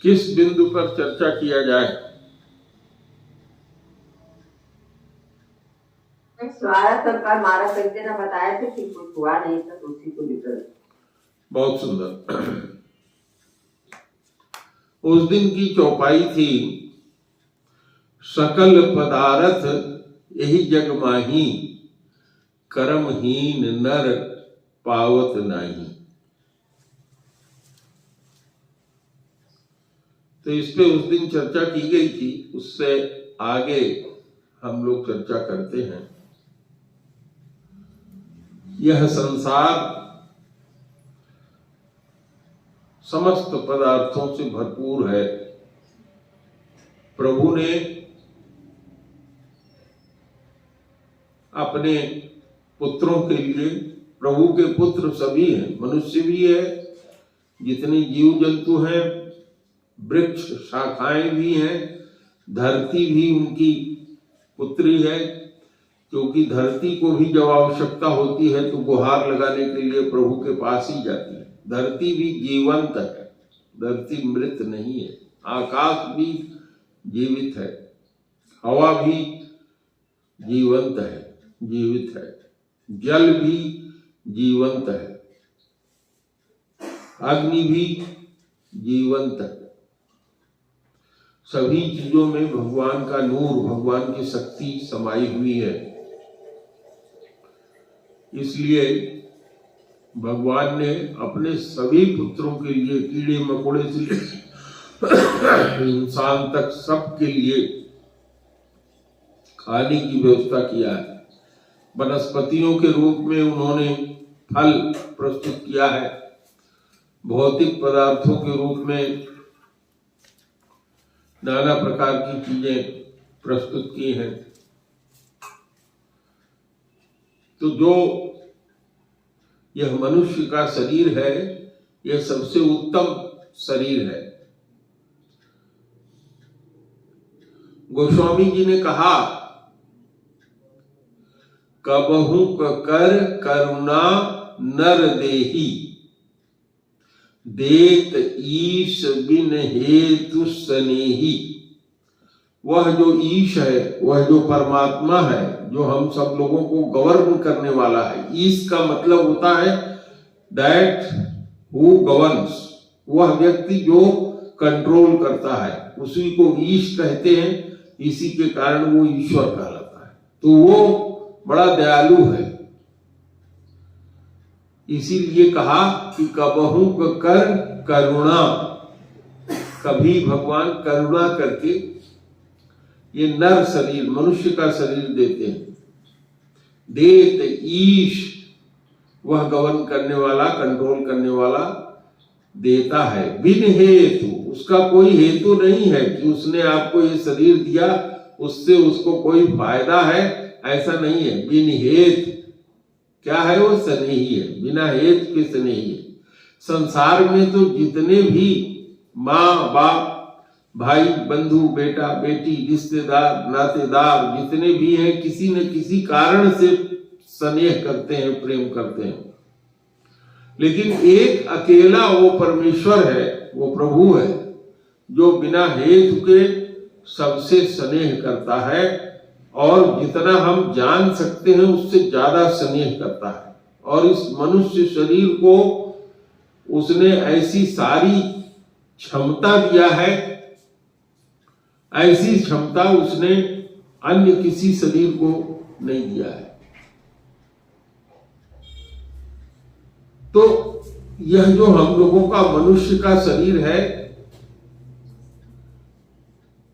किस बिंदु पर चर्चा किया जाए? स्वागत सरकार महाराज संजय ने बताया था कि कुछ हुआ नहीं था तो उसी को लेकर। बहुत सुंदर। उस दिन की चौपाई थी, सकल पदार्थ यही जग माही, कर्महीन नर पावत नाही। तो इस पे उस दिन चर्चा की गई थी, उससे आगे हम लोग चर्चा करते हैं। यह संसार समस्त पदार्थों से भरपूर है। प्रभु ने अपने पुत्रों के लिए, प्रभु के पुत्र सभी हैं, मनुष्य भी है, जितने जीव जंतु हैं, वृक्ष शाखाएं भी हैं, धरती भी उनकी पुत्री है, क्योंकि धरती को भी जब आवश्यकता होती है तो गुहार लगाने के लिए प्रभु के पास ही जाती है। धरती भी जीवंत है, धरती मृत नहीं है। आकाश भी जीवित है, हवा भी जीवंत है, जीवित है, जल भी जीवंत है, अग्नि भी जीवंत है। सभी चीजों में भगवान का नूर, भगवान की शक्ति समाई हुई है। इसलिए भगवान ने अपने सभी पुत्रों के लिए, कीड़े मकोड़े से इंसान तक सबके लिए खाने की व्यवस्था किया है। वनस्पतियों के रूप में उन्होंने फल प्रस्तुत किया है, भौतिक पदार्थों के रूप में नाना प्रकार की चीजें प्रस्तुत की हैं। तो जो यह मनुष्य का शरीर है, यह सबसे उत्तम शरीर है। गोस्वामी जी ने कहा, कबहु कर करुणा नर देही, देत ईश बिन हेतु स्नेही। वह जो ईश है, वह जो परमात्मा है, जो हम सब लोगों को गवर्न करने वाला है। ईश का मतलब होता है दैट हु गवर्न्स, वह व्यक्ति जो कंट्रोल करता है, उसी को ईश कहते हैं। इसी के कारण वो ईश्वर कहलाता है। तो वो बड़ा दयालु है। इसीलिए कहा कि कबहु कर करुणा, कभी भगवान करुणा करके ये नर शरीर, मनुष्य का शरीर देते हैं। देत ईश, वह गवर्न करने वाला, कंट्रोल करने वाला देता है। बिन हेतु, उसका कोई हेतु नहीं है कि उसने आपको ये शरीर दिया, उससे उसको कोई फायदा है, ऐसा नहीं है। बिन हेतु क्या है? वो स्नेही है, बिना हेतु के स्नेही है। संसार में तो जितने भी माँ बाप, भाई बंधु, बेटा बेटी, रिश्तेदार नातेदार जितने भी हैं, किसी न किसी कारण से स्नेह करते हैं, प्रेम करते हैं। लेकिन एक अकेला वो परमेश्वर है, वो प्रभु है, जो बिना हेतु के सबसे स्नेह करता है, और जितना हम जान सकते हैं उससे ज्यादा स्नेह करता है। और इस मनुष्य शरीर को उसने ऐसी सारी क्षमता दिया है, ऐसी क्षमता उसने अन्य किसी शरीर को नहीं दिया है। तो यह जो हम लोगों का मनुष्य का शरीर है,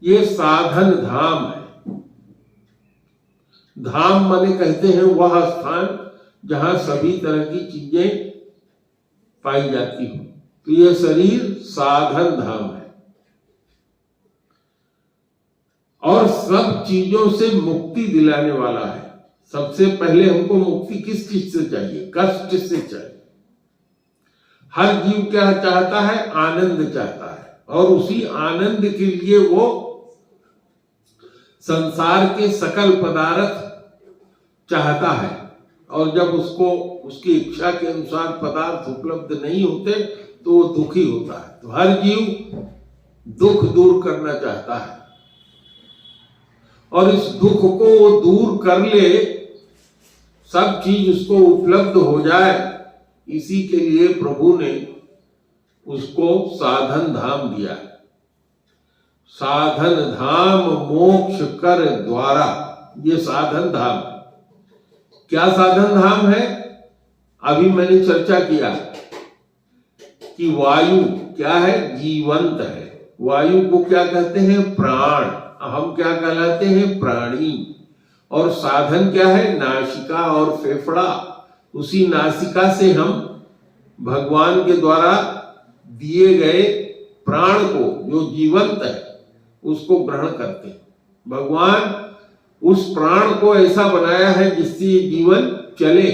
ये साधन धाम है। धाम माने कहते हैं वह स्थान जहां सभी तरह की चीजें पाई जाती हो। तो यह शरीर साधन धाम है, और सब चीजों से मुक्ति दिलाने वाला है। सबसे पहले हमको मुक्ति किस चीज से चाहिए? कष्ट से चाहिए। हर जीव क्या चाहता है? आनंद चाहता है, और उसी आनंद के लिए वो संसार के सकल पदार्थ चाहता है। और जब उसको उसकी इच्छा के अनुसार पदार्थ उपलब्ध नहीं होते तो वो दुखी होता है। तो हर जीव दुख दूर करना चाहता है, और इस दुख को वो दूर कर ले, सब चीज उसको उपलब्ध हो जाए, इसी के लिए प्रभु ने उसको साधन धाम दिया है। साधन धाम मोक्ष कर द्वारा, ये साधन धाम। क्या साधन धाम है? अभी मैंने चर्चा किया कि वायु क्या है? जीवंत है। वायु को क्या कहते हैं? प्राण। हम क्या कहलाते हैं? प्राणी। और साधन क्या है? नासिका और फेफड़ा। उसी नासिका से हम भगवान के द्वारा दिए गए प्राण को, जो जीवंत है, उसको ग्रहण करते हैं। भगवान उस प्राण को ऐसा बनाया है जिससे ये जीवन चले।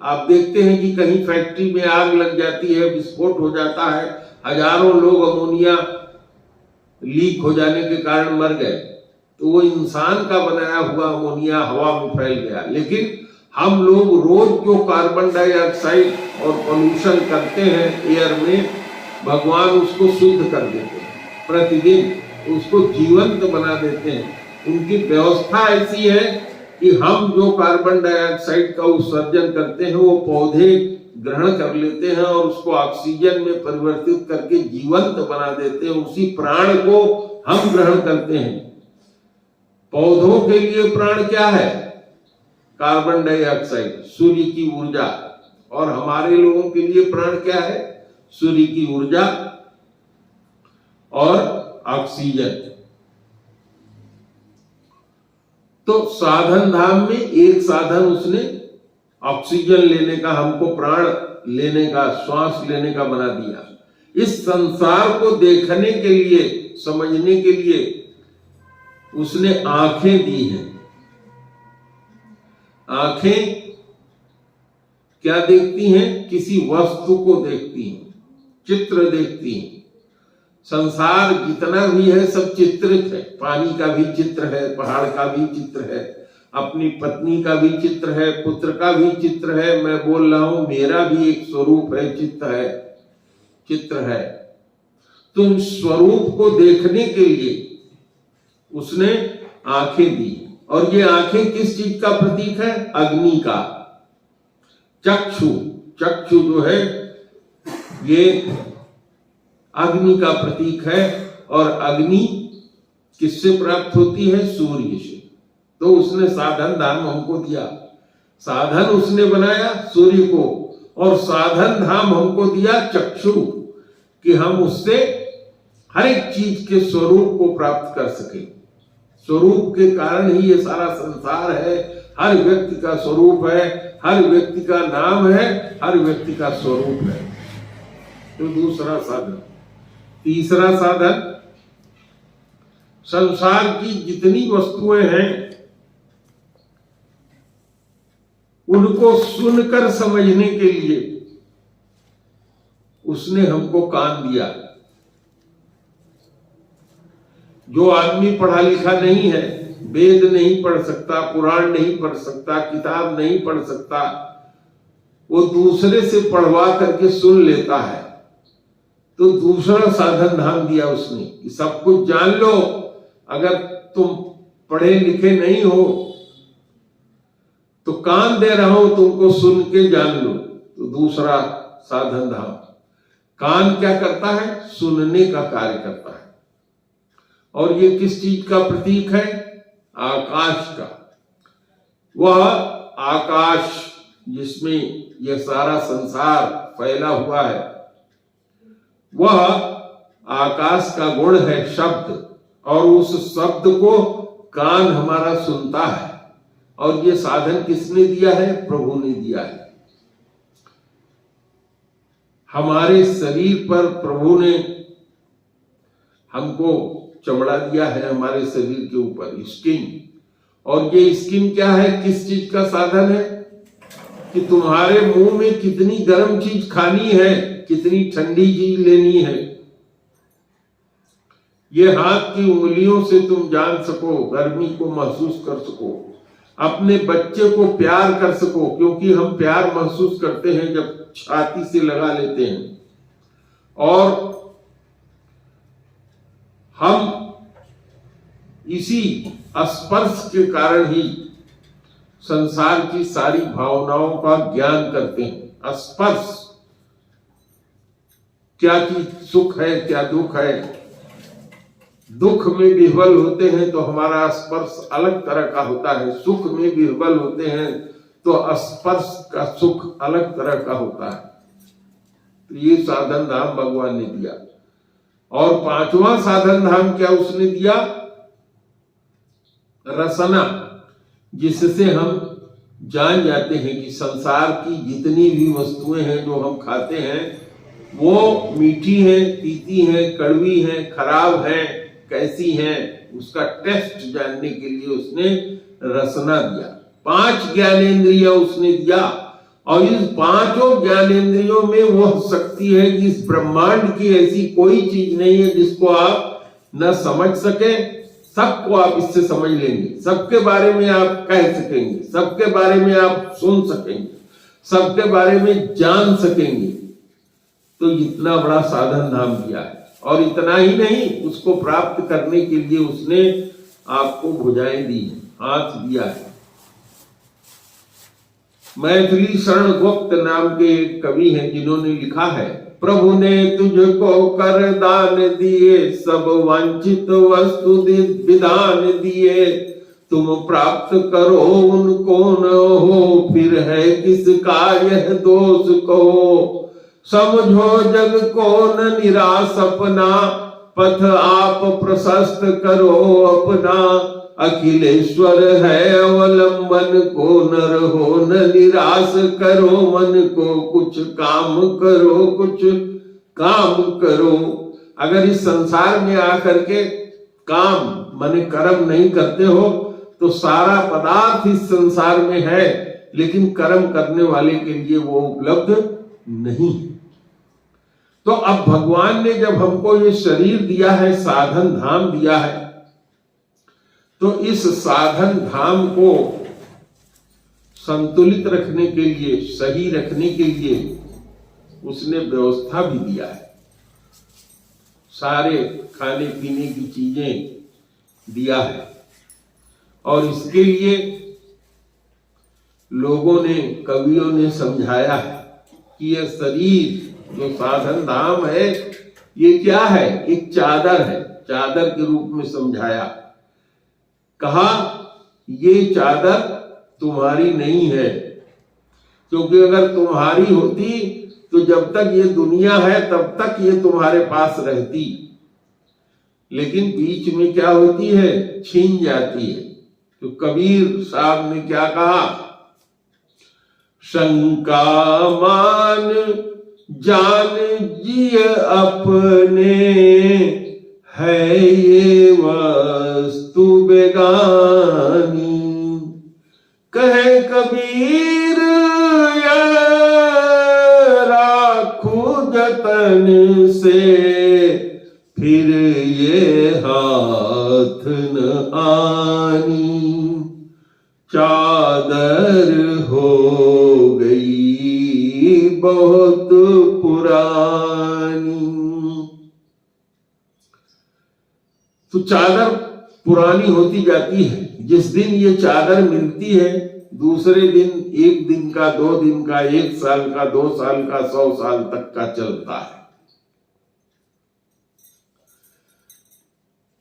आप देखते हैं कि कहीं फैक्ट्री में आग लग जाती है, विस्फोट हो जाता है, हजारों लोग अमोनिया लीक हो जाने के कारण मर गए, तो वो इंसान का बनाया हुआ अमोनिया हवा में फैल गया। लेकिन हम लोग रोज जो कार्बन डाइऑक्साइड और पोल्यूशन करते हैं एयर में, भगवान उसको शुद्ध कर देते हैं, प्रतिदिन उसको जीवंत बना देते हैं। उनकी व्यवस्था ऐसी है कि हम जो कार्बन डाइऑक्साइड का उत्सर्जन करते हैं वो पौधे ग्रहण कर लेते हैं और उसको ऑक्सीजन में परिवर्तित करके जीवंत बना देते हैं। उसी प्राण को हम ग्रहण करते हैं। पौधों के लिए प्राण क्या है? कार्बन डाइऑक्साइड, सूर्य की ऊर्जा। और हमारे लोगों के लिए प्राण क्या है? सूर्य की ऊर्जा और ऑक्सीजन। तो साधन धाम में एक साधन उसने ऑक्सीजन लेने का, हमको प्राण लेने का, श्वास लेने का बना दिया। इस संसार को देखने के लिए, समझने के लिए उसने आंखें दी हैं। आंखें क्या देखती हैं? किसी वस्तु को देखती हैं, चित्र देखती हैं। संसार जितना भी है सब चित्रित है। पानी का भी चित्र है, पहाड़ का भी चित्र है, अपनी पत्नी का भी चित्र है, पुत्र का भी चित्र है। मैं बोल रहा हूं मेरा भी एक स्वरूप है, चित्र है। तो उन स्वरूप को देखने के लिए उसने आंखें दी। और ये आंखें किस चीज का प्रतीक है? अग्नि का। चक्षु जो है ये अग्नि का प्रतीक है। और अग्नि किससे प्राप्त होती है? सूर्य से। तो उसने साधन धाम हमको दिया। साधन उसने बनाया सूर्य को, और साधन धाम हमको दिया चक्षु, कि हम उससे हर एक चीज के स्वरूप को प्राप्त कर सके। स्वरूप के कारण ही ये सारा संसार है। हर व्यक्ति का स्वरूप है, हर व्यक्ति का नाम है, हर व्यक्ति का स्वरूप है। तो दूसरा साधन। तीसरा साधन, संसार की जितनी वस्तुएं हैं उनको सुनकर समझने के लिए उसने हमको कान दिया। जो आदमी पढ़ा लिखा नहीं है, वेद नहीं पढ़ सकता, पुराण नहीं पढ़ सकता, किताब नहीं पढ़ सकता, वो दूसरे से पढ़वा करके सुन लेता है। तो दूसरा साधन धाम दिया उसने कि सब कुछ जान लो। अगर तुम पढ़े लिखे नहीं हो तो कान दे रहा हूं तुमको, सुन के जान लो। तो दूसरा साधन धाम। कान क्या करता है? सुनने का कार्य करता है। और ये किस चीज का प्रतीक है? आकाश का। वह आकाश जिसमें यह सारा संसार फैला हुआ है, वह आकाश का गुण है शब्द। और उस शब्द को कान हमारा सुनता है। और ये साधन किसने दिया है? प्रभु ने दिया है। हमारे शरीर पर प्रभु ने हमको चमड़ा दिया है, हमारे शरीर के ऊपर स्किन। और ये स्किन क्या है? किस चीज का साधन है? कि तुम्हारे मुंह में कितनी गर्म चीज खानी है, कितनी ठंडी चीज लेनी है। ये हाथ की उंगलियों से तुम जान सको, गर्मी को महसूस कर सको, अपने बच्चे को प्यार कर सको। क्योंकि हम प्यार महसूस करते हैं जब छाती से लगा लेते हैं। और हम इसी स्पर्श के कारण ही संसार की सारी भावनाओं का ज्ञान करते हैं। स्पर्श, क्या चीज सुख है, क्या दुख है। दुख में विह्वल होते हैं तो हमारा स्पर्श अलग तरह का होता है, सुख में विह्वल होते हैं तो स्पर्श का सुख अलग तरह का होता है। तो ये साधन धाम भगवान ने दिया। और पांचवा साधन धाम क्या उसने दिया? रसना, जिससे हम जान जाते हैं कि संसार की जितनी भी वस्तुएं हैं जो हम खाते हैं वो मीठी हैं, तीती हैं, कड़वी हैं, खराब हैं, कैसी हैं, उसका टेस्ट जानने के लिए उसने रसना दिया। 5 ज्ञानेंद्रिय उसने दिया। और इस 5 ज्ञानेंद्रियों में वह शक्ति है कि इस ब्रह्मांड की ऐसी कोई चीज नहीं है जिसको आप न समझ सके। सबको आप इससे समझ लेंगे, सबके बारे में आप कह सकेंगे, सबके बारे में आप सुन सकेंगे, सबके बारे में जान सकेंगे। तो इतना बड़ा साधन धाम दिया है। और इतना ही नहीं, उसको प्राप्त करने के लिए उसने आपको भुजाएं दी, हाथ दिया है। मैथिली शरण गुप्त नाम के एक कवि हैं जिन्होंने लिखा है, प्रभु ने तुझको कर दान दिए, सब वांछित वस्तु विधान दिए, तुम प्राप्त करो उनको न हो, फिर है किसका यह दोष कहो। समझो जग को न निराश अपना, पथ आप प्रशस्त करो अपना, अखिलेश्वर है अवलंबन को, नर हो न निराश करो मन को, कुछ काम करो, कुछ काम करो। अगर इस संसार में आकर के काम माने कर्म नहीं करते हो तो सारा पदार्थ इस संसार में है, लेकिन कर्म करने वाले के लिए वो उपलब्ध नहीं। तो अब भगवान ने जब हमको ये शरीर दिया है, साधन धाम दिया है, तो इस साधन धाम को संतुलित रखने के लिए, सही रखने के लिए उसने व्यवस्था भी दिया है। सारे खाने पीने की चीजें दिया है। और इसके लिए लोगों ने, कवियों ने समझाया है कि यह शरीर जो साधन धाम है ये क्या है? एक चादर है। चादर के रूप में समझाया, कहा ये चादर तुम्हारी नहीं है, क्योंकि अगर तुम्हारी होती तो जब तक ये दुनिया है तब तक ये तुम्हारे पास रहती, लेकिन बीच में क्या होती है? छीन जाती है। तो कबीर साहब ने क्या कहा? शंका मान जान जिय अपने, है ये वस्तु बेगानी, कहे कबीर राखू जतन से, फिर ये हाथ न आनी, चादर हो गई बहुत पुरानी। तो चादर पुरानी होती जाती है। जिस दिन ये चादर मिलती है, दूसरे दिन, एक दिन का, 2 दिन का, 1 साल का, 2 साल का, 100 साल तक का चलता है।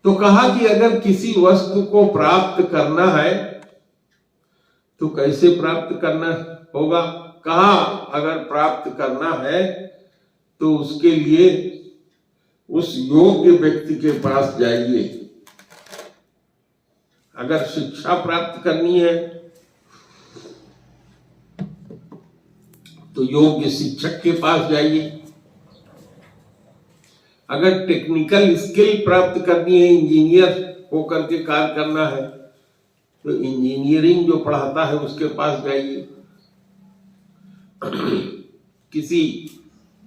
तो कहा कि अगर किसी वस्तु को प्राप्त करना है तो कैसे प्राप्त करना होगा? कहा अगर प्राप्त करना है तो उसके लिए उस योग्य व्यक्ति के पास जाइए। अगर शिक्षा प्राप्त करनी है तो योग्य शिक्षक के पास जाइए। अगर टेक्निकल स्किल प्राप्त करनी है, इंजीनियर होकर के कार्य करना है, तो इंजीनियरिंग जो पढ़ाता है उसके पास जाइए। किसी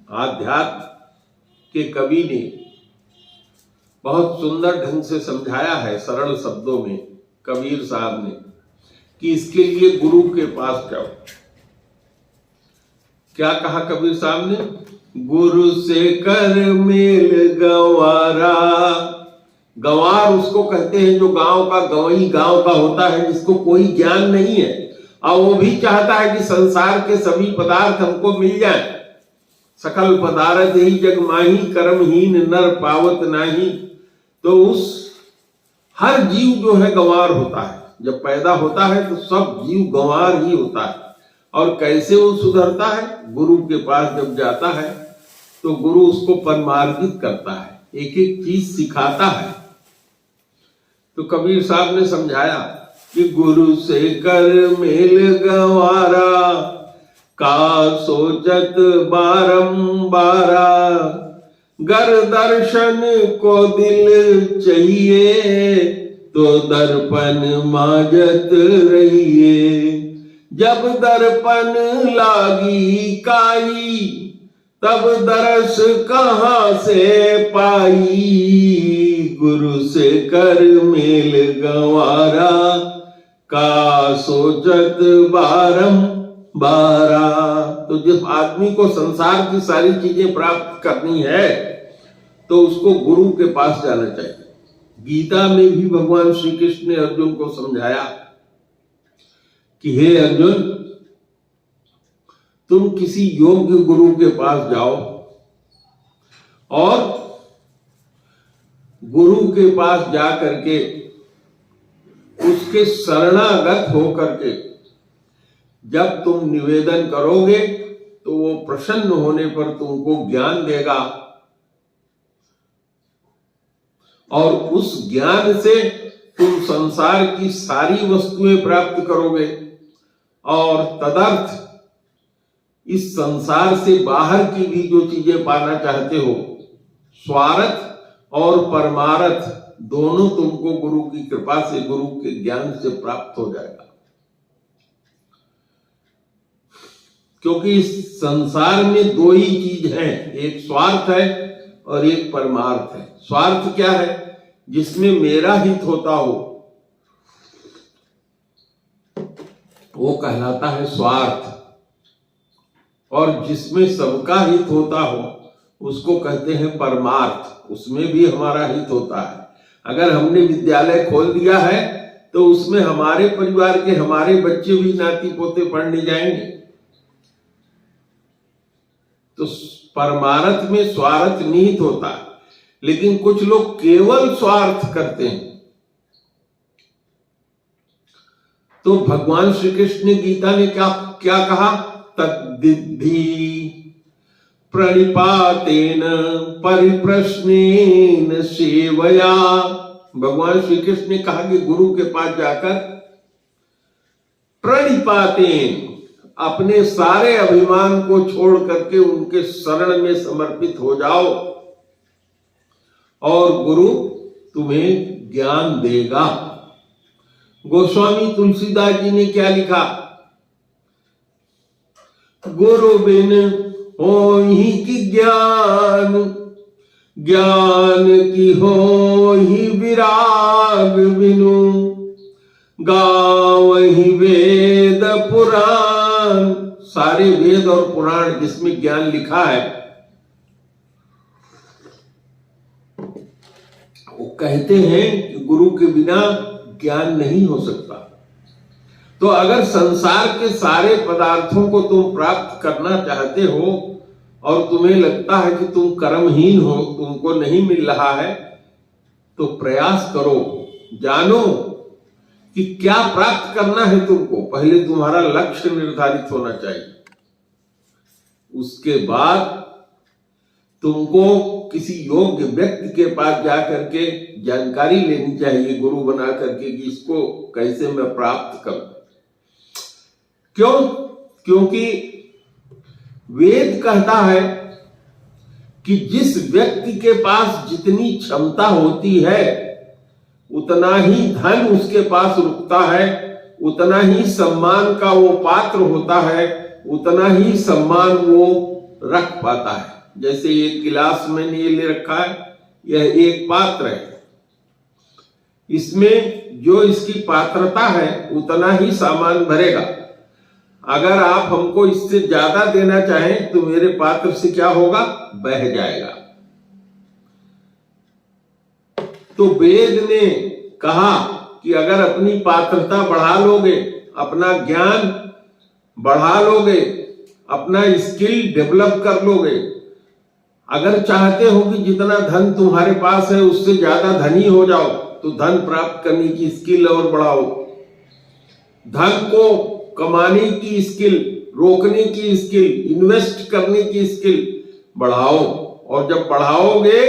आध्यात्म के कवि ने बहुत सुंदर ढंग से समझाया है, सरल शब्दों में, कबीर साहब ने, कि इसके लिए गुरु के पास जाओ। क्या कहा कबीर साहब ने? गुरु से कर मेल गवारा, गंवार उसको कहते हैं जो गांव का गंवई गांव का होता है, जिसको कोई ज्ञान नहीं है और वो भी चाहता है कि संसार के सभी पदार्थ हमको मिल जाए। सकल पदार्थ ही जग माही, कर्महीन नर पावत नाही। तो उस हर जीव जो है गंवार होता है। जब पैदा होता है तो सब जीव गंवार ही होता है। और कैसे वो सुधरता है? गुरु के पास जब जाता है तो गुरु उसको परमार्जित करता है, एक एक चीज सिखाता है। तो कबीर साहब ने समझाया कि गुरु से कर मेल गंवारा, का सोचत बारंबारा, गर दर्शन को दिल चाहिए, तो दर्पण माजत रहिए। जब दर्पण लागी काई, तब दरस कहाँ से पाई। गुरु से कर मेल गंवारा, का सोचत बारंबारा। तो जब आदमी को संसार की सारी चीजें प्राप्त करनी है तो उसको गुरु के पास जाना चाहिए। गीता में भी भगवान श्री कृष्ण ने अर्जुन को समझाया कि हे अर्जुन, तुम किसी योग्य गुरु के पास जाओ और गुरु के पास जा करके उसके शरणागत होकर के जब तुम निवेदन करोगे तो वो प्रसन्न होने पर तुमको ज्ञान देगा और उस ज्ञान से तुम संसार की सारी वस्तुएं प्राप्त करोगे और तदर्थ इस संसार से बाहर की भी जो चीजें पाना चाहते हो, स्वार्थ और परमार्थ दोनों तुमको गुरु की कृपा से, गुरु के ज्ञान से प्राप्त हो जाएगा। क्योंकि इस संसार में दो ही चीज है, एक स्वार्थ है और एक परमार्थ है। स्वार्थ क्या है? जिसमें मेरा हित होता हो वो कहलाता है स्वार्थ, और जिसमें सबका हित होता हो उसको कहते हैं परमार्थ। उसमें भी हमारा हित होता है। अगर हमने विद्यालय खोल दिया है तो उसमें हमारे परिवार के हमारे बच्चे भी नाती पोते पढ़ने जाएंगे। तो परमार्थ में स्वार्थ निहित होता है। लेकिन कुछ लोग केवल स्वार्थ करते हैं। तो भगवान श्री कृष्ण ने गीता ने क्या कहा? तद्विद्धि प्रणिपातेन परिप्रश्नेन सेवया। भगवान श्री कृष्ण ने कहा कि गुरु के पास जाकर प्रणिपातेन, अपने सारे अभिमान को छोड़ करके उनके शरण में समर्पित हो जाओ और गुरु तुम्हें ज्ञान देगा। गोस्वामी तुलसीदास जी ने क्या लिखा? गुरु बिन होहि की ज्ञान, ज्ञान की होहि विराग बिनु, गावहि वेद पुराण। सारे वेद और पुराण जिसमें ज्ञान लिखा है वो कहते हैं कि गुरु के बिना ज्ञान नहीं हो सकता। तो अगर संसार के सारे पदार्थों को तुम प्राप्त करना चाहते हो और तुम्हें लगता है कि तुम कर्महीन हो, तुमको नहीं मिल रहा है, तो प्रयास करो, जानो कि क्या प्राप्त करना है तुमको। पहले तुम्हारा लक्ष्य निर्धारित होना चाहिए, उसके बाद तुमको किसी योग्य व्यक्ति के पास जाकर के जानकारी लेनी चाहिए, गुरु बना करके, कि इसको कैसे मैं प्राप्त करूं। क्यों? क्योंकि वेद कहता है कि जिस व्यक्ति के पास जितनी क्षमता होती है उतना ही धन उसके पास रुकता है, उतना ही सम्मान का वो पात्र होता है, उतना ही सम्मान वो रख पाता है। जैसे एक गिलास मैंने ये ले रखा है, यह एक पात्र है, इसमें जो इसकी पात्रता है उतना ही सामान भरेगा। अगर आप हमको इससे ज्यादा देना चाहें तो मेरे पात्र से क्या होगा? बह जाएगा। तो वेद ने कहा कि अगर अपनी पात्रता बढ़ा लोगे, अपना ज्ञान बढ़ा लोगे, अपना स्किल डेवलप कर लोगे, अगर चाहते हो कि जितना धन तुम्हारे पास है उससे ज्यादा धनी हो जाओ, तो धन प्राप्त करने की स्किल और बढ़ाओ, धन को कमाने की स्किल, रोकने की स्किल, इन्वेस्ट करने की स्किल बढ़ाओ। और जब बढ़ाओगे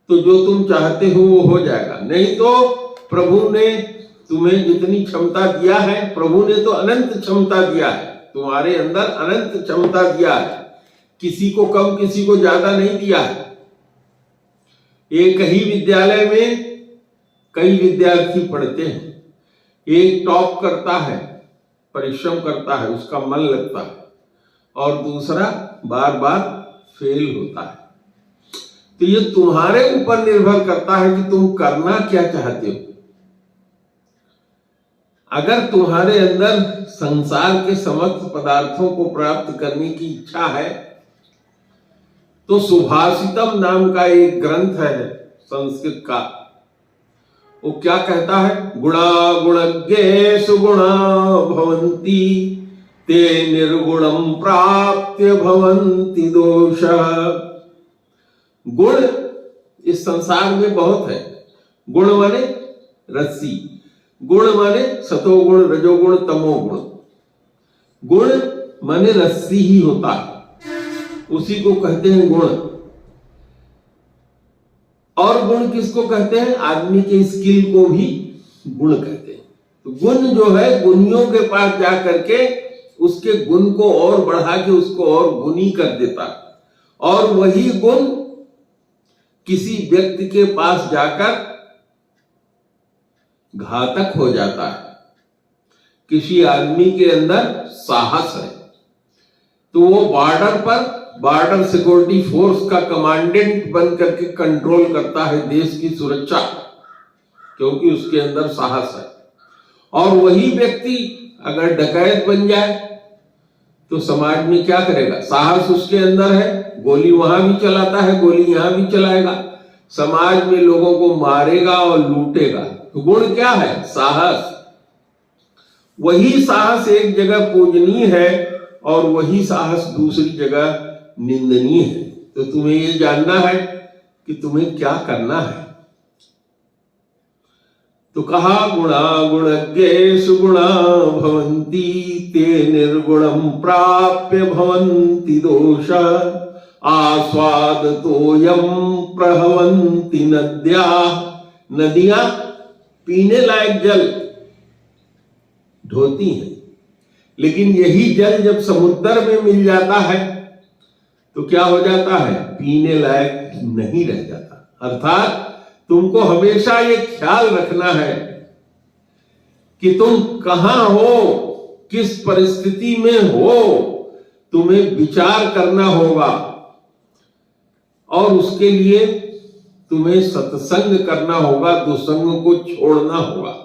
तो जो तुम चाहते हो वो हो जाएगा। नहीं तो प्रभु ने तुम्हें जितनी क्षमता दिया है, प्रभु ने तो अनंत क्षमता दिया है, तुम्हारे अंदर अनंत क्षमता दिया है, किसी को कम किसी को ज्यादा नहीं दिया है। एक ही विद्यालय में कई विद्यार्थी पढ़ते हैं, एक टॉप करता है, परिश्रम करता है, उसका मन लगता है, और दूसरा बार बार फेल होता है। तो ये तुम्हारे ऊपर निर्भर करता है कि तुम करना क्या चाहते हो। अगर तुम्हारे अंदर संसार के समस्त पदार्थों को प्राप्त करने की इच्छा है तो सुभाषितम नाम का एक ग्रंथ है संस्कृत का, वो क्या कहता है, गुणा गुणज्ञे सुगुणा भवन्ति ते निर्गुणम प्राप्य भवन्ति दोष। गुण इस संसार में बहुत है। गुण माने रस्सी, गुण माने सतोगुण, रजोगुण, तमोगुण। गुण माने रस्सी ही होता है, उसी को कहते हैं गुण। और गुण किसको कहते हैं, आदमी के स्किल को भी गुण कहते हैं। तो गुण जो है, गुणियों के पास जा करके उसके गुण को और बढ़ा के उसको और गुणी कर देता है, और वही गुण किसी व्यक्ति के पास जाकर घातक हो जाता है। किसी आदमी के अंदर साहस है तो वो बॉर्डर पर बॉर्डर सिक्योरिटी फोर्स का कमांडेंट बन करके कंट्रोल करता है देश की सुरक्षा, क्योंकि उसके अंदर साहस है। और वही व्यक्ति अगर डकैत बन जाए तो समाज में क्या करेगा, साहस उसके अंदर है, गोली वहां भी चलाता है, गोली यहां भी चलाएगा, समाज में लोगों को मारेगा और लूटेगा। तो गुण क्या है, साहस। वही साहस एक जगह पूजनीय है और वही साहस दूसरी जगह निंदनीय है। तो तुम्हें ये जानना है कि तुम्हें क्या करना है। तो कहा गुणा गुणज्ञे सुगुणा भवन्ति ते निर्गुणम प्राप्य भवन्ति दोष आस्वादतोयम प्रहवन्ति नद्या। नदियां पीने लायक जल ढोती हैं, लेकिन यही जल जब समुद्र में मिल जाता है तो क्या हो जाता है, पीने लायक नहीं रह जाता। अर्थात तुमको हमेशा ये ख्याल रखना है कि तुम कहां हो, किस परिस्थिति में हो, तुम्हें विचार करना होगा और उसके लिए तुम्हें सत्संग करना होगा, दुसंग को छोड़ना होगा।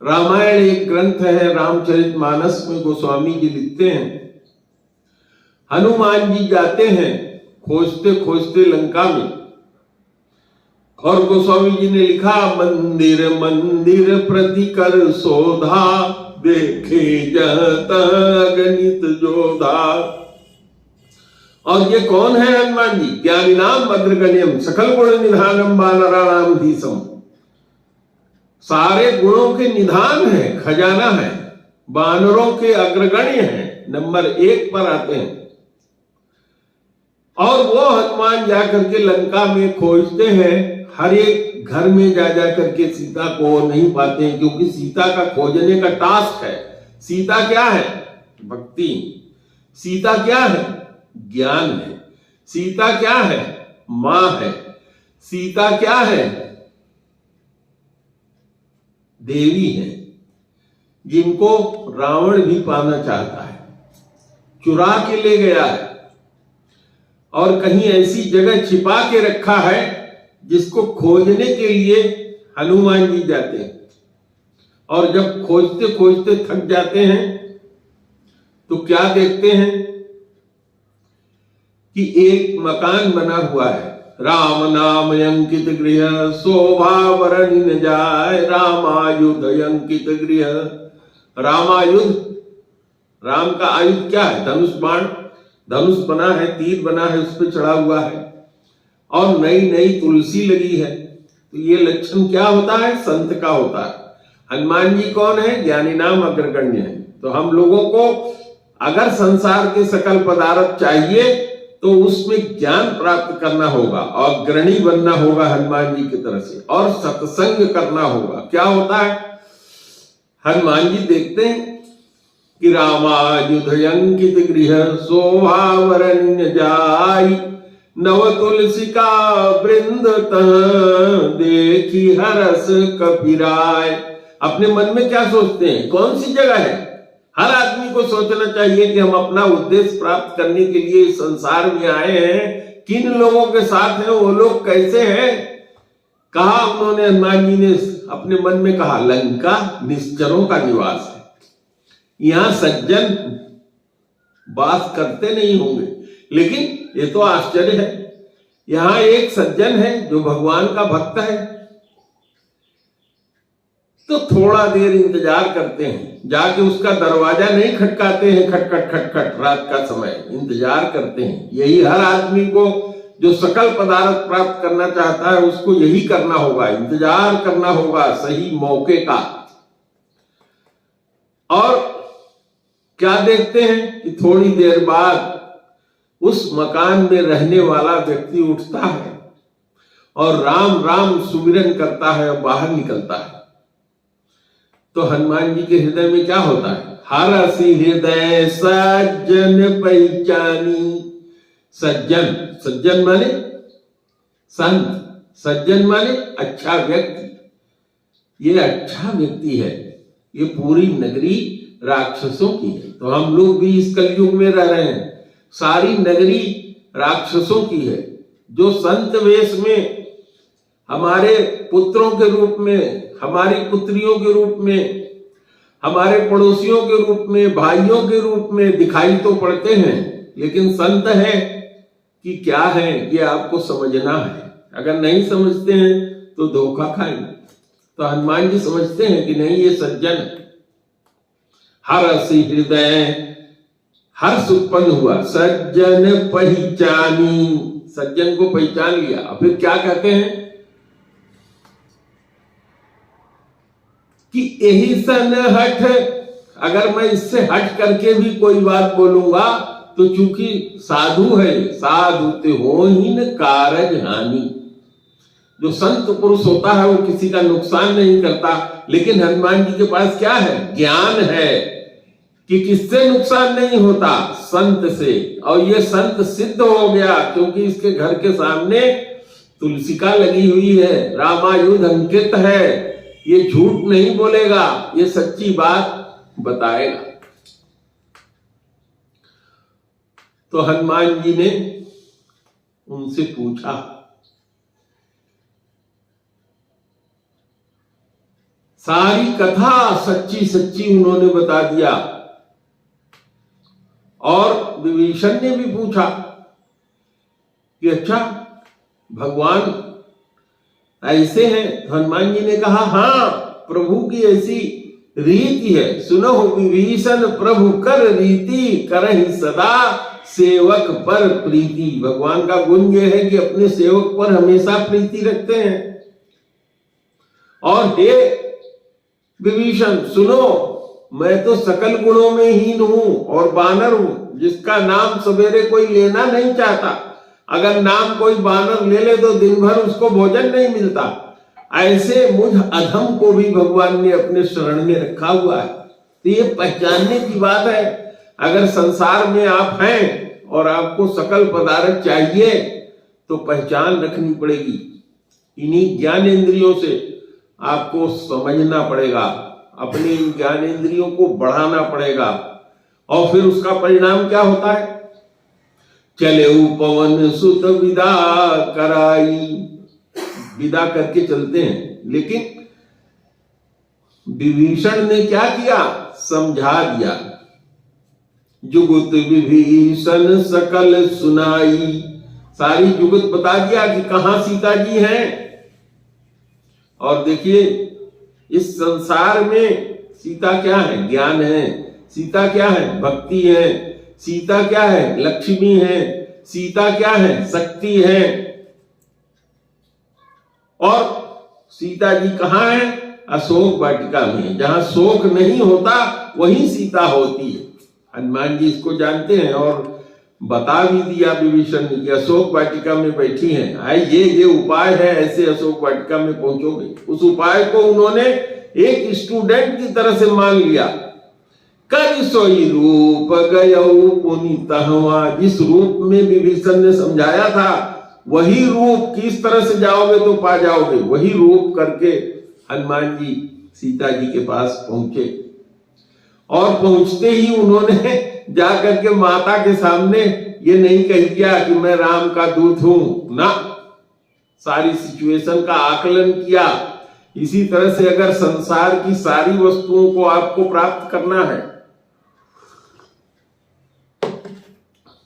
रामायण एक ग्रंथ है, रामचरितमानस में गोस्वामी जी लिखते हैं, हनुमान जी जाते हैं खोजते खोजते लंका में, और गोस्वामी जी ने लिखा, मंदिर मंदिर प्रति कर शोधा देखे जहत गणित जोधा। और ये कौन है हनुमान जी, ज्ञानिनाम भद्रगण्यम सकल गुण निधानम वानराणाम धीसम। सारे गुणों के निधान है, खजाना है, वानरों के अग्रगण्य हैं, नंबर 1 पर आते हैं। और वो हनुमान जाकर के लंका में खोजते हैं, हर एक घर में जा जा करके सीता को नहीं पाते हैं, क्योंकि सीता का खोजने का टास्क है। सीता क्या है, भक्ति। सीता क्या है, ज्ञान है। सीता क्या है, मां है। सीता क्या है, देवी है, जिनको रावण भी पाना चाहता है, चुरा के ले गया है और कहीं ऐसी जगह छिपा के रखा है जिसको खोजने के लिए हनुमान जी जाते हैं। और जब खोजते खोजते थक जाते हैं तो क्या देखते हैं कि एक मकान बना हुआ है, राम नाम अंकित गृह, शोभा वरनि न जाय, रामायुध अंकित गृह। रामायुध, राम का आयुध क्या है? धनुष बाण, धनुष बना है, तीर बना है, उस पर चढ़ा हुआ है, और नई नई तुलसी लगी है। तो ये लक्षण क्या होता है? संत का होता है। हनुमान जी कौन है? ज्ञानी नाम अग्रगण्य है। तो हम लोगों को अगर संसार के सकल पदार्थ चाहिए तो उसमें ज्ञान प्राप्त करना होगा, और अग्रणी बनना होगा हनुमान जी की तरह से, और सत्संग करना होगा। क्या होता है? हनुमान जी देखते हैं कि रामायुध अंकित गृह, शोभा वरण्य जाई, नव तुलसी का वृंद तह, देखी हरस कपिराय। अपने मन में क्या सोचते हैं? कौन सी जगह है? हर आदमी को सोचना चाहिए कि हम अपना उद्देश्य प्राप्त करने के लिए संसार में आए हैं, किन लोगों के साथ हैं, वो लोग कैसे हैं। कहा उन्होंने, हनुमान जी ने अपने मन में कहा, लंका निश्चरों का निवास है, यहां सज्जन वास करते नहीं होंगे। लेकिन ये तो आश्चर्य है, यहां एक सज्जन है जो भगवान का भक्त है। तो थोड़ा देर इंतजार करते हैं, जाके उसका दरवाजा नहीं खटकाते हैं, खटखट खटखट, रात का समय इंतजार करते हैं। यही हर आदमी को जो सकल पदार्थ प्राप्त करना चाहता है उसको यही करना होगा, इंतजार करना होगा सही मौके का। और क्या देखते हैं कि थोड़ी देर बाद उस मकान में रहने वाला व्यक्ति उठता है और राम राम सुमिरन करता है और बाहर निकलता है। तो हनुमान जी के हृदय में क्या होता है? हरसि हृदय सज्जन पहचानी। सज्जन, सज्जन माने संत, सज्जन माने अच्छा व्यक्ति। ये अच्छा व्यक्ति है, ये पूरी नगरी राक्षसों की है। तो हम लोग भी इस कलयुग में रह रहे हैं, सारी नगरी राक्षसों की है। जो संत वेश में हमारे पुत्रों के रूप में, हमारी पुत्रियों के रूप में, हमारे पड़ोसियों के रूप में, भाइयों के रूप में दिखाई तो पड़ते हैं, लेकिन संत है कि क्या है ये आपको समझना है। अगर नहीं समझते हैं तो धोखा खाएंगे। तो हनुमान जी समझते हैं कि नहीं, ये सज्जन है। हरसि हृदय, हर्ष उत्पन्न हुआ, सज्जन पहचानी, सज्जन को पहचान लिया। फिर क्या कहते हैं कि यही सन हट, अगर मैं इससे हट करके भी कोई बात बोलूंगा तो चूंकि साधु है, साधु ते होहिन कारज हानि। जो संत पुरुष होता है वो किसी का नुकसान नहीं करता। लेकिन हनुमान जी के पास क्या है? ज्ञान है कि किससे नुकसान नहीं होता, संत से। और ये संत सिद्ध हो गया क्योंकि इसके घर के सामने तुलसिका लगी हुई है, रामायुध अंकित है। ये झूठ नहीं बोलेगा, ये सच्ची बात बताएगा। तो हनुमान जी ने उनसे पूछा, सारी कथा सच्ची सच्ची उन्होंने बता दिया। और विभीषण ने भी पूछा कि अच्छा भगवान ऐसे हैं? हनुमान जी ने कहा, हाँ, प्रभु की ऐसी रीति है। सुनो विभीषण प्रभु कर रीति, करहि सदा सेवक पर प्रीति। भगवान का गुण यह है कि अपने सेवक पर हमेशा प्रीति रखते हैं। और हे विभीषण सुनो, मैं तो सकल गुणों में हीन हूं और बानर हूं, जिसका नाम सवेरे कोई लेना नहीं चाहता। अगर नाम कोई बानर ले ले तो दिन भर उसको भोजन नहीं मिलता। ऐसे मुझ अधम को भी भगवान ने अपने शरण में रखा हुआ है। तो ये पहचानने की बात है। अगर संसार में आप हैं और आपको सकल पदार्थ चाहिए तो पहचान रखनी पड़ेगी। इन्हीं ज्ञानेंद्रियों से आपको समझना पड़ेगा, अपने इन ज्ञानेंद्रियों को बढ़ाना पड़ेगा। और फिर उसका परिणाम क्या होता है? चले पवन सुत विदा कराई, विदा करके चलते हैं। लेकिन विभीषण ने क्या किया? समझा दिया। जुगुत विभीषण सकल सुनाई, सारी जुगत बता दिया कि कहां सीता जी हैं। और देखिए इस संसार में सीता क्या है? ज्ञान है। सीता क्या है? भक्ति है। सीता क्या है? लक्ष्मी है। सीता क्या है? शक्ति है। और सीता जी कहां है? अशोक वाटिका में। जहां शोक नहीं होता वहीं सीता होती है। हनुमान जी इसको जानते हैं और बता भी दिया विभीषण ने कि अशोक वाटिका में बैठी हैं। आई ये उपाय है, ऐसे अशोक वाटिका में पहुंचोगे। उस उपाय को उन्होंने एक स्टूडेंट की तरह से मान लिया। कर सोई रूप गयऊ पुनीतहवा, जिस रूप में विभीषण ने समझाया था वही रूप किस तरह से जाओगे तो पा जाओगे, वही रूप करके हनुमान जी सीता जी के पास पहुंचे। और पहुंचते ही उन्होंने जाकर के माता के सामने ये नहीं कह दिया कि मैं राम का दूत हूं ना, सारी सिचुएशन का आकलन किया। इसी तरह से अगर संसार की सारी वस्तुओं को आपको प्राप्त करना है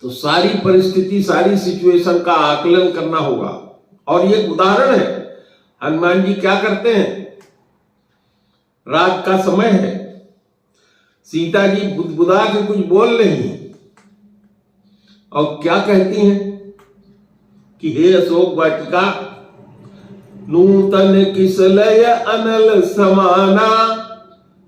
तो सारी परिस्थिति, सारी सिचुएशन का आकलन करना होगा। और ये उदाहरण है। हनुमान जी क्या करते हैं? रात का समय है, सीता जी बुदबुदा के कुछ बोल रही हैं और क्या कहती हैं कि हे अशोक वाटिका, नूतन किसलय अनल समाना,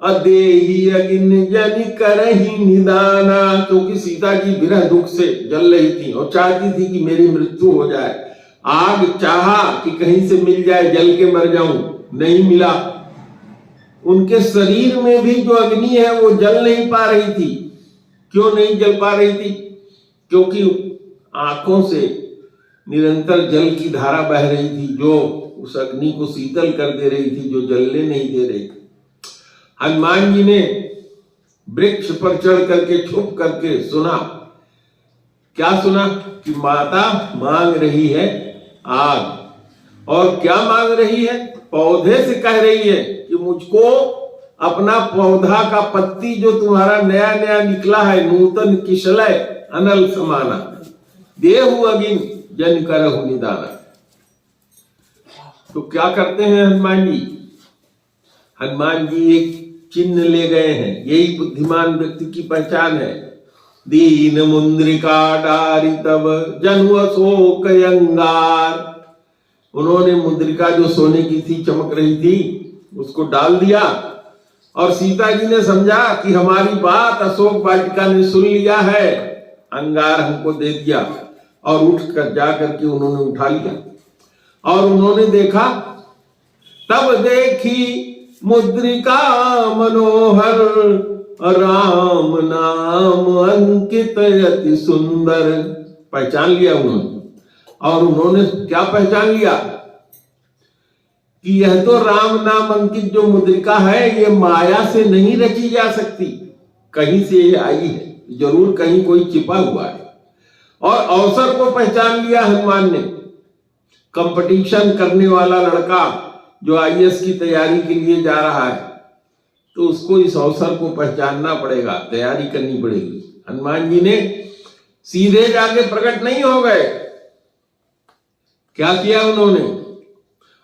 अदेही अगिन जन करही निदाना। क्योंकि सीता जी विरह दुख से जल रही थी और चाहती थी कि मेरी मृत्यु हो जाए। आग चाहा कि कहीं से मिल जाए, जल के मर जाऊं, नहीं मिला। उनके शरीर में भी जो अग्नि है वो जल नहीं पा रही थी। क्यों नहीं जल पा रही थी? क्योंकि आंखों से निरंतर जल की धारा बह रही थी जो उस अग्नि को शीतल कर दे रही थी, जो जलने नहीं दे रही थी। हनुमान जी ने वृक्ष पर चढ़ करके छुप करके सुना। क्या सुना? कि माता मांग रही है आग। और क्या मांग रही है? पौधे से कह रही है कि मुझको अपना पौधा का पत्ती जो तुम्हारा नया नया निकला है, नूतन किशलय अनल समाना, देहु अगिन जन करहु निदाना। तो क्या करते हैं हनुमान जी? हनुमान जी एक चिन्ह ले गए हैं। यही बुद्धिमान व्यक्ति की पहचान है। दीन मुद्रिका डारी तब जनु अशोक अंगार। उन्होंने मुद्रिका जो सोने की थी, चमक रही थी, उसको डाल दिया और सीता जी ने समझा कि हमारी बात अशोक वाटिका ने सुन लिया है, अंगार हमको दे दिया। और उठ कर जा करके उन्होंने उठा लिया और उन्होंने देखा, तब देखी मुद्रिका मनोहर, राम नाम अंकित अति सुंदर। पहचान लिया उन्होंने। और उन्होंने क्या पहचान लिया? कि यह तो राम नाम अंकित जो मुद्रिका है ये माया से नहीं रची जा सकती, कहीं से ये आई है, जरूर कहीं कोई छिपा हुआ है। और अवसर को पहचान लिया हनुमान ने। कंपटीशन करने वाला लड़का जो आईएएस की तैयारी के लिए जा रहा है तो उसको इस अवसर को पहचानना पड़ेगा, तैयारी करनी पड़ेगी। हनुमान जी ने सीधे जाके प्रकट नहीं हो गए। क्या किया उन्होंने?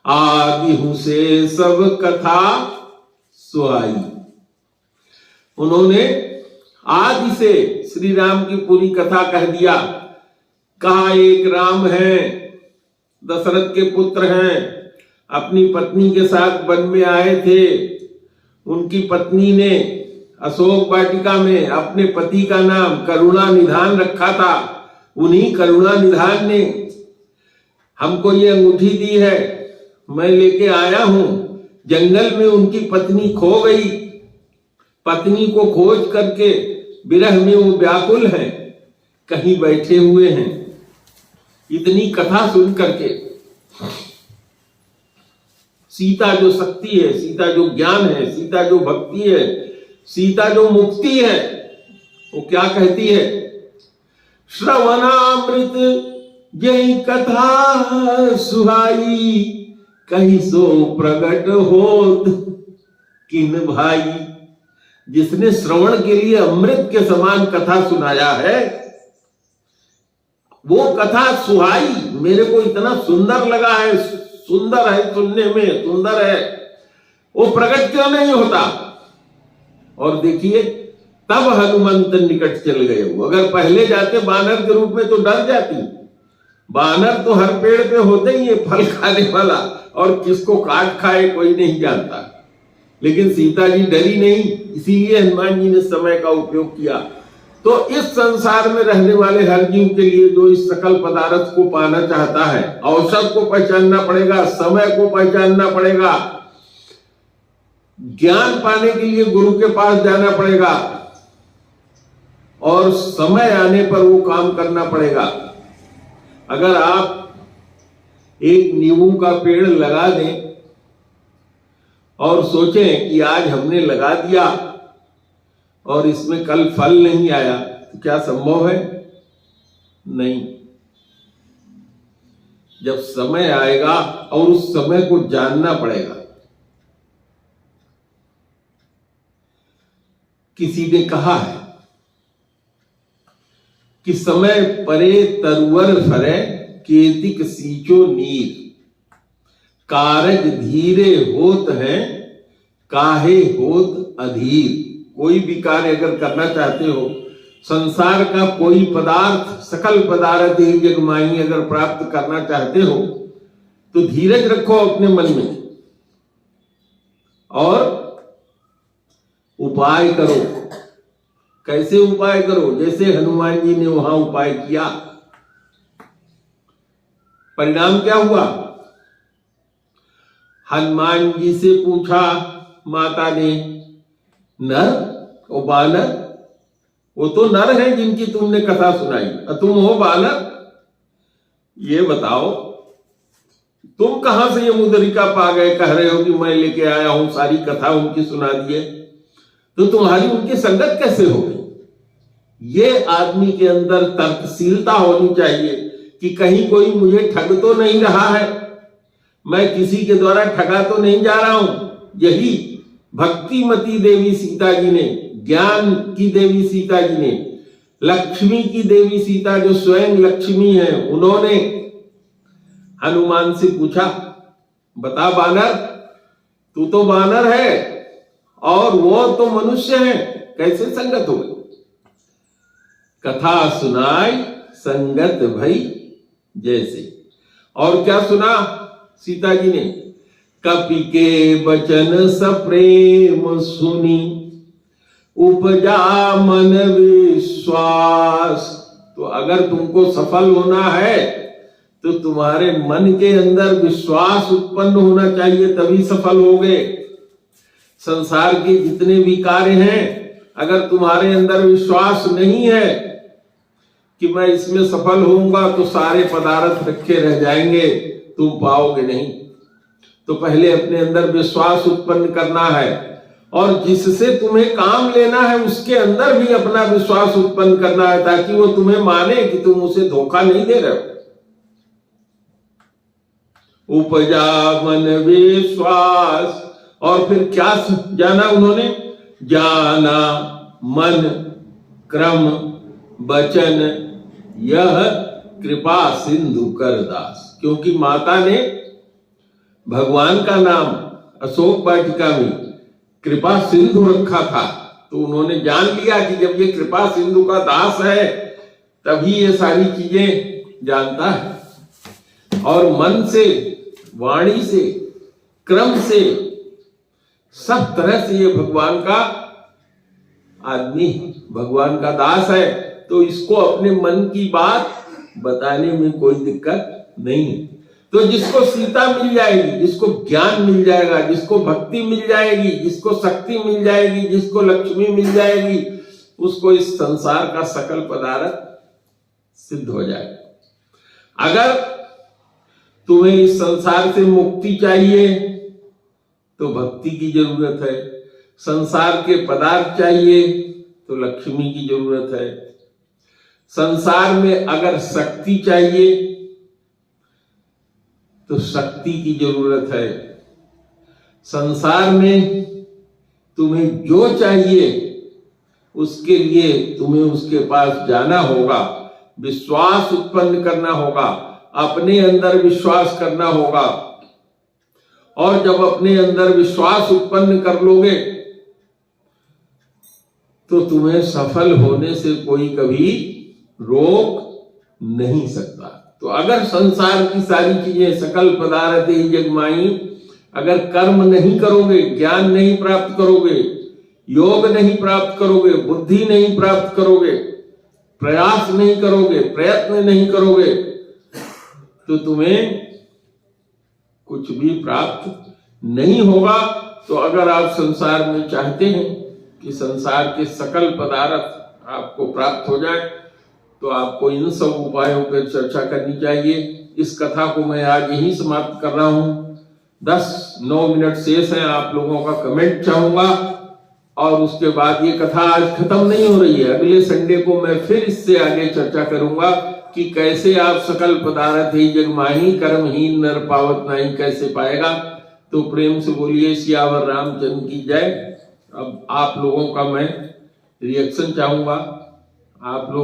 आदि हूं से सब कथा सुहाई। उन्होंने आदि से श्री राम की पूरी कथा कह दिया। कहा एक राम है, दशरथ के पुत्र हैं, अपनी पत्नी के साथ वन में आए थे। उनकी पत्नी ने अशोक वाटिका में अपने पति का नाम करुणा निधान रखा था। उन्हीं करुणा निधान ने हमको ये अंगूठी दी है, मैं लेके आया हूं। जंगल में उनकी पत्नी खो गई। पत्नी को खोज करके विरह में वो व्याकुल हैं, कहीं बैठे हुए हैं। इतनी कथा सुन करके सीता जो शक्ति है, सीता जो ज्ञान है, सीता जो भक्ति है, सीता जो मुक्ति है, वो क्या कहती है? श्रवणामृत यही कथा सुहाई, कहीं सो प्रगट होत किन भाई। जिसने श्रवण के लिए अमृत के समान कथा सुनाया है, वो कथा सुहाई, मेरे को इतना सुंदर लगा है, सुंदर है सुनने में, सुंदर है, वो प्रकट क्यों नहीं होता? और देखिए तब हनुमंत निकट चल गए। वो अगर पहले जाते बानर के रूप में तो डर जाती। बानर तो हर पेड़ पे होते ही है फल खाने वाला, और किसको काट खाए कोई नहीं जानता। लेकिन सीता जी डरी नहीं, इसीलिए हनुमान जी ने समय का उपयोग किया। तो इस संसार में रहने वाले हर जीव के लिए जो इस सकल पदार्थ को पाना चाहता है, अवसर को पहचानना पड़ेगा, समय को पहचानना पड़ेगा, ज्ञान पाने के लिए गुरु के पास जाना पड़ेगा, और समय आने पर वो काम करना पड़ेगा। अगर आप एक नींबू का पेड़ लगा दें और सोचें कि आज हमने लगा दिया और इसमें कल फल नहीं आया, तो क्या संभव है? नहीं। जब समय आएगा और उस समय को जानना पड़ेगा। किसी ने कहा है कि समय परे तरुवर फरे केतिक सींचो नीर, कारज धीरे होत है काहे होत अधीर। कोई भी कार्य अगर करना चाहते हो, संसार का कोई पदार्थ, सकल पदार्थ एक जगमाई अगर प्राप्त करना चाहते हो, तो धीरज रखो अपने मन में और उपाय करो। कैसे उपाय करो? जैसे हनुमान जी ने वहां उपाय किया, परिणाम क्या हुआ? हनुमान जी से पूछा माता ने, नर और बानर, वो तो नर हैं जिनकी तुमने कथा सुनाई, और तुम हो बानर। ये बताओ तुम कहां से ये मुद्रिका पा गए? कह रहे हो कि मैं लेके आया हूं, सारी कथा उनकी सुना दिए, तो तुम्हारी उनकी संगत कैसे हो गई? ये आदमी के अंदर तर्कशीलता होनी चाहिए कि कहीं कोई मुझे ठग तो नहीं रहा है, मैं किसी के द्वारा ठगा तो नहीं जा रहा हूं। यही भक्तिमती देवी सीता जी ने, ज्ञान की देवी सीता जी ने, लक्ष्मी की देवी सीता जो स्वयं लक्ष्मी है, उन्होंने हनुमान से पूछा, बता बानर, तू तो बानर है और वो तो मनुष्य है, कैसे संगत हो गई? कथा सुनाई संगत भई जैसे। और क्या सुना सीता जी ने? कपि के बचन सप्रेम सुनी, उपजा मन विश्वास। तो अगर तुमको सफल होना है तो तुम्हारे मन के अंदर विश्वास उत्पन्न होना चाहिए, तभी सफल होगे। संसार के जितने भी कार्य हैं, अगर तुम्हारे अंदर विश्वास नहीं है कि मैं इसमें सफल होऊंगा, तो सारे पदार्थ रखे रह जाएंगे, तुम पाओगे नहीं। तो पहले अपने अंदर विश्वास उत्पन्न करना है, और जिससे तुम्हें काम लेना है उसके अंदर भी अपना विश्वास उत्पन्न करना है, ताकि वो तुम्हें माने कि तुम उसे धोखा नहीं दे रहे हो। उपजा मन विश्वास। और फिर क्या जाना उन्होंने? जाना मन क्रम बचन यह कृपा सिंधु कर दास। क्योंकि माता ने भगवान का नाम अशोक वाटिका में कृपा सिंधु रखा था, तो उन्होंने जान लिया कि जब ये कृपा सिंधु का दास है तभी ये सारी चीजें जानता है। और मन से, वाणी से, क्रम से, सब तरह से ये भगवान का आदमी, भगवान का दास है, तो इसको अपने मन की बात बताने में कोई दिक्कत नहीं है। तो जिसको सीता मिल जाएगी, जिसको ज्ञान मिल जाएगा, जिसको भक्ति मिल जाएगी, जिसको शक्ति मिल जाएगी, जिसको लक्ष्मी मिल जाएगी, उसको इस संसार का सकल पदार्थ सिद्ध हो जाएगा। अगर तुम्हें इस संसार से मुक्ति चाहिए तो भक्ति की जरूरत है, संसार के पदार्थ चाहिए तो लक्ष्मी की जरूरत है, संसार में अगर शक्ति चाहिए तो शक्ति की जरूरत है, संसार में तुम्हें जो चाहिए उसके लिए तुम्हें उसके पास जाना होगा। विश्वास उत्पन्न करना होगा, अपने अंदर विश्वास करना होगा। और जब अपने अंदर विश्वास उत्पन्न कर लोगे तो तुम्हें सफल होने से कोई कभी रोक नहीं सकता। तो अगर संसार की सारी चीजें सकल पदार्थ ही जगमाई, अगर कर्म नहीं करोगे, ज्ञान नहीं प्राप्त करोगे, योग नहीं प्राप्त करोगे, बुद्धि नहीं प्राप्त करोगे, प्रयास नहीं करोगे, प्रयत्न नहीं करोगे, तो तुम्हें कुछ भी प्राप्त नहीं होगा। तो अगर आप संसार में चाहते हैं कि संसार के सकल पदार्थ आपको प्राप्त हो जाए, तो आपको इन सब उपायों पर चर्चा करनी चाहिए। इस कथा को मैं आज यहीं समाप्त कर रहा हूं। 10-9 मिनट शेष हैं, आप लोगों का कमेंट चाहूंगा और उसके बाद ये कथा आज खत्म नहीं हो रही है। अगले संडे को मैं फिर इससे आगे चर्चा करूंगा कि कैसे आप सकल पदार्थ ही जग माही, कर्महीन नर पावत नहीं कैसे पाएगा। तो प्रेम से बोलिए सियावर रामचंद्र की जय। अब आप लोगों का मैं रिएक्शन चाहूंगा। आप लोग